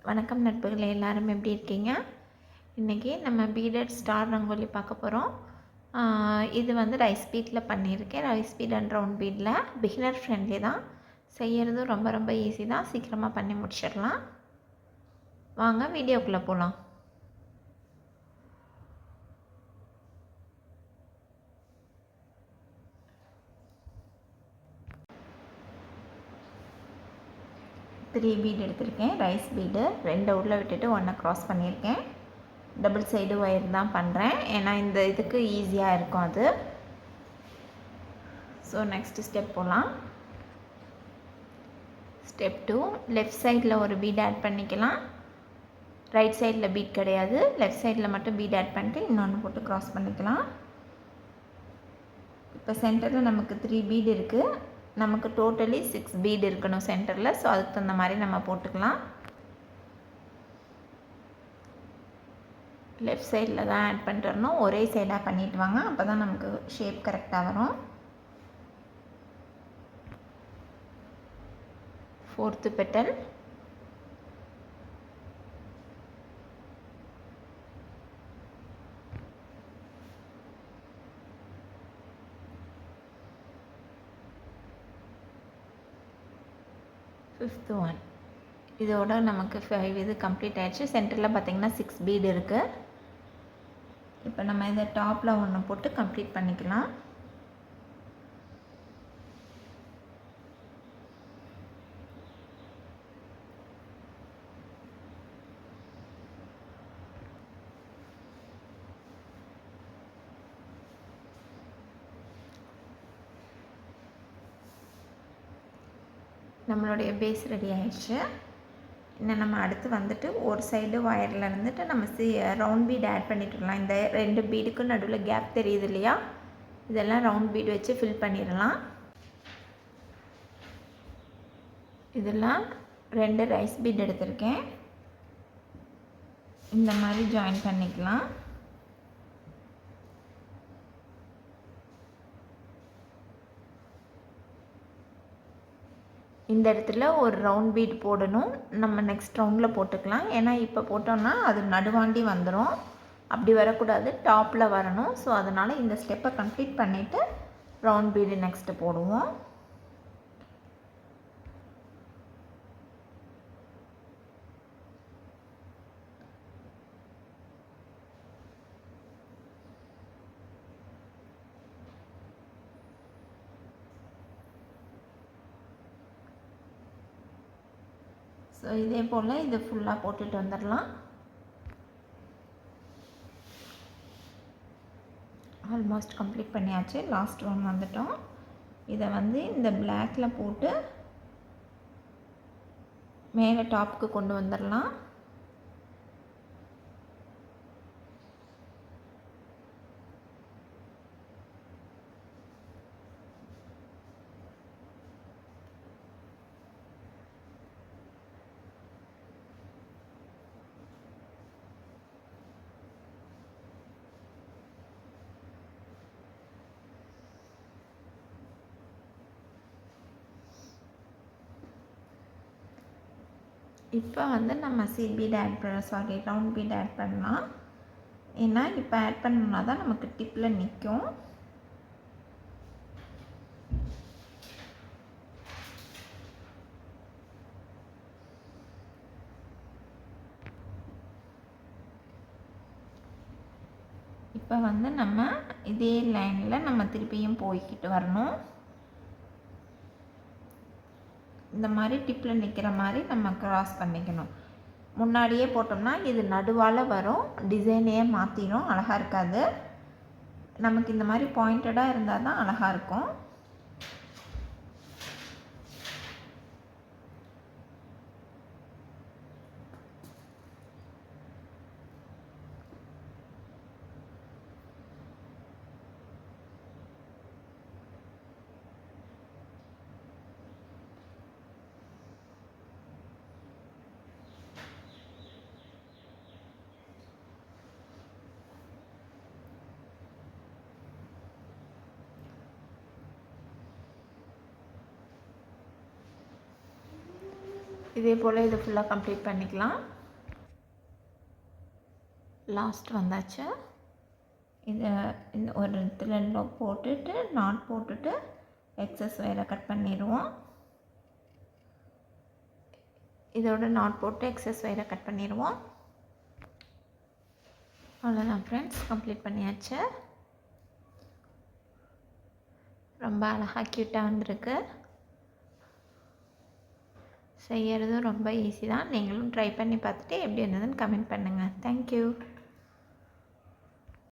வணக்கம் நண்பர்களே, எல்லாரும் எப்படி இருக்கீங்க? இன்றைக்கி நம்ம பீடட் ஸ்டார் ரங்கோலி பார்க்க போகிறோம். இது வந்து ரைஸ் பீட்டில் பண்ணியிருக்கேன். ரைஸ் பீட் அண்ட் ரவுண்ட் பீடில் பிகினர் ஃப்ரெண்ட்லி தான். செய்கிறதும் ரொம்ப ரொம்ப ஈஸி தான். சீக்கிரமாக பண்ணி முடிச்சிடலாம். வாங்க வீடியோக்குள்ளே போகலாம். த்ரீ பீட் எடுத்திருக்கேன். ரைஸ் பீடு 2 உள்ள விட்டுட்டு 1 க்ராஸ் பண்ணியிருக்கேன். டபுள் சைடு ஒயர் தான் பண்ணுறேன், ஏன்னா இந்த இதுக்கு ஈஸியாக இருக்கும் அது. ஸோ நெக்ஸ்ட்டு ஸ்டெப் போகலாம். ஸ்டெப் 2, லெஃப்ட் சைடில் ஒரு பீட் ஆட் பண்ணிக்கலாம். ரைட் சைடில் பீட் கிடையாது, லெஃப்ட் சைடில் மட்டும் பீட் ஆட் பண்ணிட்டு இன்னொன்று போட்டு க்ராஸ் பண்ணிக்கலாம். இப்போ சென்டரில் நமக்கு 3 பீட் இருக்குது. நமக்கு டோட்டலி 6 பீட் இருக்கணும் சென்டரில். ஸோ அதுக்கு தகுந்த மாதிரி நம்ம போட்டுக்கலாம். லெஃப்ட் சைடில் தான் ஆட் பண்ணிட்டு வரணும். ஒரே சைடாக பண்ணிட்டு வாங்க, அப்போ தான் நமக்கு ஷேப் கரெக்டாக வரும். 4th petal, fifth one. இதோட நமக்கு 5 இது கம்ப்ளீட் ஆகிடுச்சு. சென்டரில் பார்த்திங்கன்னா 6 பீடு இருக்குது. இப்போ நம்ம இதை டாப்பில் ஒன்று போட்டு கம்ப்ளீட் பண்ணிக்கலாம். நம்மளுடைய பேஸ் ரெடி ஆயிடுச்சு. இன்னும் நம்ம அடுத்து வந்துட்டு ஒரு சைடு ஒயரில் இருந்துட்டு நம்ம ரவுண்ட் பீட் ஆட் பண்ணிட்டுலாம். இந்த 2 பீடுக்கு நடுவில் கேப் தெரியுது இல்லையா, இதெல்லாம் ரவுண்ட் பீடு வச்சு ஃபில் பண்ணிடலாம். இதெல்லாம் 2 ரைஸ் பீட் எடுத்திருக்கேன். இந்த மாதிரி ஜாயின் பண்ணிக்கலாம். இந்த இடத்துல ஒரு ரவுண்ட் பீட் போடணும். நம்ம நெக்ஸ்ட் ரவுண்டில் போட்டுக்கலாம். ஏன்னா இப்போ போட்டோம்னா அது நடுவாண்டி வந்துடும். அப்படி வரக்கூடாது, டாப்பில் வரணும். ஸோ அதனால் இந்த ஸ்டெப்பை கம்ப்ளீட் பண்ணிவிட்டு ரவுண்ட் பீடு நெக்ஸ்ட்டு போடுவோம். ஸோ இதே போல் இது ஃபுல்லாக போட்டுட்டு வந்துடலாம். ஆல்மோஸ்ட் கம்ப்ளீட் பண்ணியாச்சு. லாஸ்ட் ஒன் வந்துட்டோம். இதை வந்து இந்த பிளாக்கில் போட்டு மேலே டாப்புக்கு கொண்டு வந்துடலாம். இப்போ வந்து நம்ம பீட் ஆட் ரவுண்ட் பீட் ஆட் பண்ணலாம். ஏன்னா இப்போ ஆட் பண்ணோம்னா தான் நமக்கு டிப்பில் நிற்கும். இப்போ வந்து நம்ம இதே லைனில் நம்ம திருப்பியும் போய்கிட்டு வரணும். இந்த மாதிரி டிப்பில் நிற்கிற மாதிரி நம்ம க்ராஸ் பண்ணிக்கணும். முன்னாடியே போட்டோம்னா இது நடுவால் வரும், டிசைனையே மாற்றிடும், அழகாக இருக்காது. நமக்கு இந்த மாதிரி பாயிண்டடாக இருந்தால் தான் அழகாக இருக்கும். இதே போல் இது ஃபுல்லாக கம்ப்ளீட் பண்ணிக்கலாம். லாஸ்ட் வந்தாச்சு. இதை இந்த ஒரு இடத்துல போட்டுட்டு நாட் போட்டுட்டு எக்ஸஸ் ஒயரை கட் பண்ணிடுவோம். இதோட நாட் போட்டு எக்ஸஸ் ஒயரை கட் பண்ணிடுவோம். அவ்வளோதான் ஃப்ரெண்ட்ஸ், கம்ப்ளீட் பண்ணியாச்சு. ரொம்ப அழகாக க்யூட்டாக வந்திருக்கு. செய்யறதும் ரொம்ப ஈஸி தான். நீங்களும் ட்ரை பண்ணி பார்த்துட்டு எப்படி இருந்ததுன்னு கமெண்ட் பண்ணுங்கள். தேங்க்யூ.